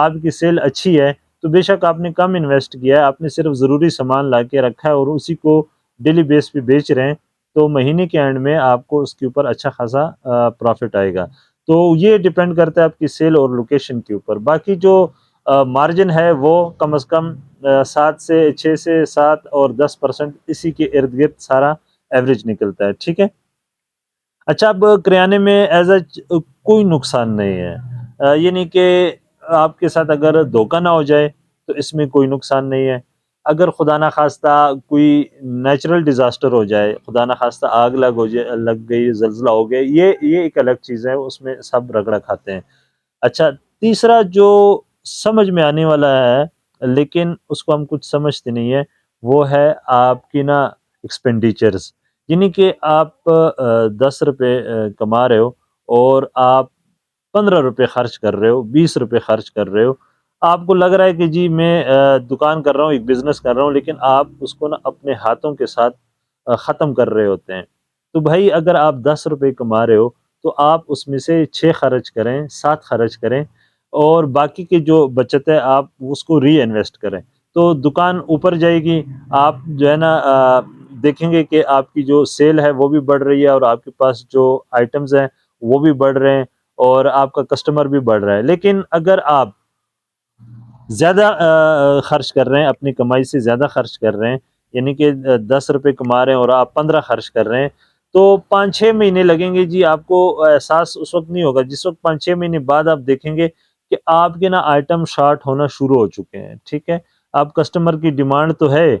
آپ کی سیل اچھی ہے تو بے شک آپ نے کم انویسٹ کیا ہے، آپ نے صرف ضروری سامان لا کے رکھا ہے اور اسی کو ڈیلی بیس پہ بیچ رہے ہیں، تو مہینے کے اینڈ میں آپ کو اس کے اوپر اچھا خاصا پروفٹ آئے گا۔ تو یہ ڈیپینڈ کرتا ہے آپ کی سیل اور لوکیشن کے اوپر۔ باقی جو مارجن ہے وہ کم از کم 6 سے 7 اور 10% اسی کے ارد گرد سارا ایوریج نکلتا ہے، ٹھیک ہے۔ اچھا، اب کریانے میں ایز اے کوئی نقصان نہیں ہے، یہ نہیں کہ آپ کے ساتھ اگر دھوکہ نہ ہو جائے تو اس میں کوئی نقصان نہیں ہے۔ اگر خدا نہ خواستہ کوئی نیچرل ڈیزاسٹر ہو جائے، خدا نہ خواستہ آگ لگ گئی، زلزلہ ہو گیا، یہ ایک الگ چیز ہے، اس میں سب رگڑا کھاتے ہیں۔ اچھا، تیسرا جو سمجھ میں آنے والا ہے لیکن اس کو ہم کچھ سمجھتے نہیں ہے، وہ ہے آپ کی نا ایکسپینڈیچرز، یعنی کہ آپ 10 روپے کما رہے ہو اور آپ 15 روپے خرچ کر رہے ہو، 20 روپے خرچ کر رہے ہو۔ آپ کو لگ رہا ہے کہ جی میں دکان کر رہا ہوں، ایک بزنس کر رہا ہوں، لیکن آپ اس کو نا اپنے ہاتھوں کے ساتھ ختم کر رہے ہوتے ہیں۔ تو بھائی اگر آپ 10 روپے کما رہے ہو تو آپ اس میں سے 6 خرچ کریں، 7 خرچ کریں، اور باقی کی جو بچت ہے آپ اس کو ری انویسٹ کریں، تو دکان اوپر جائے گی۔ آپ جو ہے نا دیکھیں گے کہ آپ کی جو سیل ہے وہ بھی بڑھ رہی ہے، اور آپ کے پاس جو آئٹمز ہیں وہ بھی بڑھ رہے ہیں، اور آپ کا کسٹمر بھی بڑھ رہا ہے۔ لیکن اگر آپ زیادہ خرچ کر رہے ہیں، اپنی کمائی سے زیادہ خرچ کر رہے ہیں، یعنی کہ 10 روپے کما رہے ہیں اور آپ 15 خرچ کر رہے ہیں، تو 5-6 مہینے لگیں گے جی، آپ کو احساس اس وقت نہیں ہوگا جس وقت 5-6 مہینے بعد آپ دیکھیں گے کہ آپ کے نا آئٹم شارٹ ہونا شروع ہو چکے ہیں، ٹھیک ہے۔ آپ کسٹمر کی ڈیمانڈ تو ہے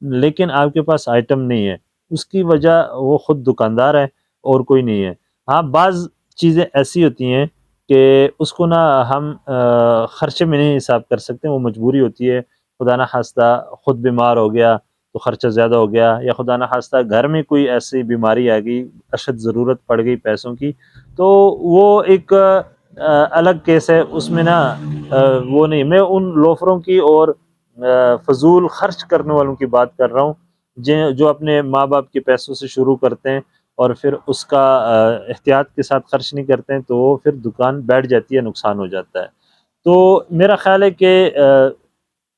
لیکن آپ کے پاس آئٹم نہیں ہے، اس کی وجہ وہ خود دکاندار ہے اور کوئی نہیں ہے۔ ہاں، بعض چیزیں ایسی ہوتی ہیں کہ اس کو نا ہم خرچے میں نہیں حساب کر سکتے، وہ مجبوری ہوتی ہے، خدا نہ خواستہ خود بیمار ہو گیا تو خرچہ زیادہ ہو گیا، یا خدا نہ خواستہ گھر میں کوئی ایسی بیماری آ گئی، اشد ضرورت پڑ گئی پیسوں کی، تو وہ ایک الگ کیس ہے، اس میں نا وہ نہیں، میں ان لوفروں کی اور فضول خرچ کرنے والوں کی بات کر رہا ہوں، جو اپنے ماں باپ کے پیسوں سے شروع کرتے ہیں اور پھر اس کا احتیاط کے ساتھ خرچ نہیں کرتے ہیں، تو وہ پھر دکان بیٹھ جاتی ہے، نقصان ہو جاتا ہے۔ تو میرا خیال ہے کہ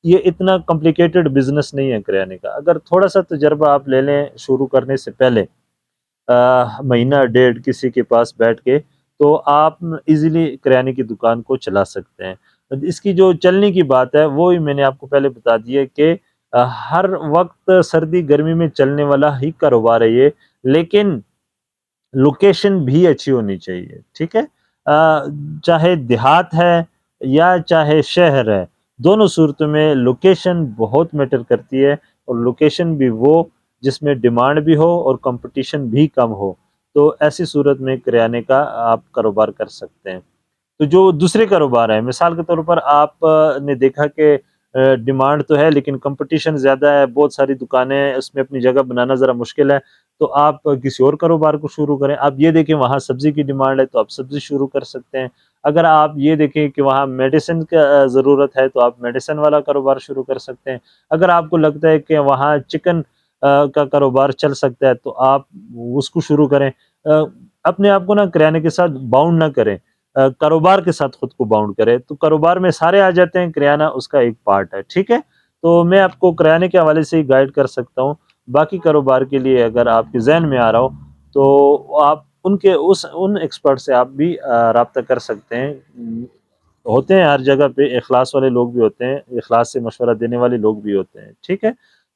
یہ اتنا کمپلیکیٹڈ بزنس نہیں ہے کریانے کا۔ اگر تھوڑا سا تجربہ آپ لے لیں شروع کرنے سے پہلے، مہینہ ڈیڑھ کسی کے پاس بیٹھ کے، تو آپ ایزیلی کریانے کی دکان کو چلا سکتے ہیں۔ اس کی جو چلنے کی بات ہے وہی میں نے آپ کو پہلے بتا دی ہے کہ ہر وقت سردی گرمی میں چلنے والا ہی کاروبار ہے یہ، لیکن لوکیشن بھی اچھی ہونی چاہیے، ٹھیک ہے۔ چاہے دیہات ہے یا چاہے شہر ہے، دونوں صورتوں میں لوکیشن بہت میٹر کرتی ہے، اور لوکیشن بھی وہ جس میں ڈیمانڈ بھی ہو اور کمپٹیشن بھی کم ہو، تو ایسی صورت میں کریانے کا آپ کاروبار کر سکتے ہیں۔ تو جو دوسرے کاروبار ہیں، مثال کے طور پر آپ نے دیکھا کہ ڈیمانڈ تو ہے لیکن کمپٹیشن زیادہ ہے، بہت ساری دکانیں ہیں، اس میں اپنی جگہ بنانا ذرا مشکل ہے، تو آپ کسی اور کاروبار کو شروع کریں۔ آپ یہ دیکھیں وہاں سبزی کی ڈیمانڈ ہے تو آپ سبزی شروع کر سکتے ہیں۔ اگر آپ یہ دیکھیں کہ وہاں میڈیسن کا ضرورت ہے تو آپ میڈیسن والا کاروبار شروع کر سکتے ہیں۔ اگر آپ کو لگتا ہے کہ وہاں چکن کا کاروبار چل سکتا ہے تو آپ اس کو شروع کریں۔ اپنے آپ کو نا کریانے کے ساتھ باؤنڈ نہ کریں، کاروبار کے ساتھ خود کو باؤنڈ کریں، تو کاروبار میں سارے آ جاتے ہیں، کریانہ اس کا ایک پارٹ ہے، ٹھیک ہے۔ تو میں آپ کو کریانے کے حوالے سے ہی گائیڈ کر سکتا ہوں، باقی کاروبار کے لیے اگر آپ کے ذہن میں آ رہا ہو تو آپ ان ایکسپرٹ سے آپ بھی رابطہ کر سکتے ہیں۔ ہوتے ہیں ہر جگہ پہ اخلاص والے لوگ بھی ہوتے ہیں، اخلاص سے مشورہ دینے والے لوگ بھی ہوتے ہیں، ٹھیک ہے۔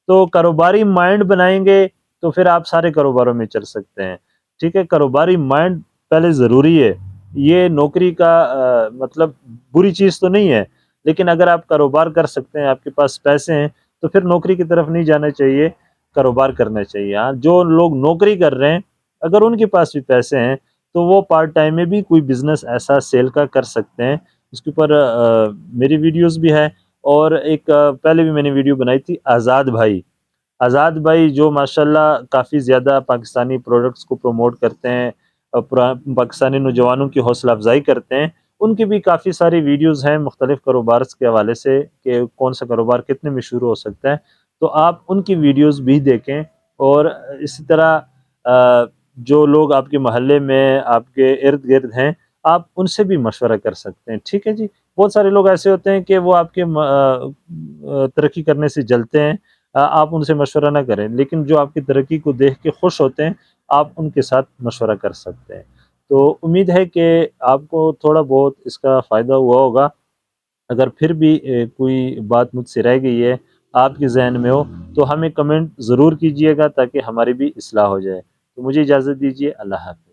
تو کاروباری مائنڈ بنائیں گے تو پھر آپ سارے کاروباروں میں چل سکتے ہیں، ٹھیک ہے۔ کاروباری مائنڈ پہلے ضروری ہے، یہ نوکری کا مطلب بری چیز تو نہیں ہے، لیکن اگر آپ کاروبار کر سکتے ہیں، آپ کے پاس پیسے ہیں، تو پھر نوکری کی طرف نہیں جانا چاہیے، کاروبار کرنا چاہیے۔ ہاں، جو لوگ نوکری کر رہے ہیں اگر ان کے پاس بھی پیسے ہیں تو وہ پارٹ ٹائم میں بھی کوئی بزنس ایسا سیل کا کر سکتے ہیں۔ اس کے اوپر میری ویڈیوز بھی ہے، اور ایک پہلے بھی میں نے ویڈیو بنائی تھی، آزاد بھائی جو ماشاءاللہ کافی زیادہ پاکستانی پروڈکٹس کو پروموٹ کرتے ہیں، پاکستانی نوجوانوں کی حوصلہ افزائی کرتے ہیں، ان کی بھی کافی ساری ویڈیوز ہیں مختلف کاروبار کے حوالے سے کہ کون سا کاروبار کتنے میں شروع ہو سکتا ہے، تو آپ ان کی ویڈیوز بھی دیکھیں۔ اور اسی طرح جو لوگ آپ کے محلے میں آپ کے ارد گرد ہیں، آپ ان سے بھی مشورہ کر سکتے ہیں، ٹھیک ہے جی۔ بہت سارے لوگ ایسے ہوتے ہیں کہ وہ آپ کے ترقی کرنے سے جلتے ہیں، آپ ان سے مشورہ نہ کریں، لیکن جو آپ کی ترقی کو دیکھ کے خوش ہوتے ہیں آپ ان کے ساتھ مشورہ کر سکتے ہیں۔ تو امید ہے کہ آپ کو تھوڑا بہت اس کا فائدہ ہوا ہوگا۔ اگر پھر بھی کوئی بات مجھ سے رہ گئی ہے آپ کے ذہن میں ہو تو ہمیں کمنٹ ضرور کیجئے گا تاکہ ہماری بھی اصلاح ہو جائے۔ تو مجھے اجازت دیجیے، اللہ حافظ۔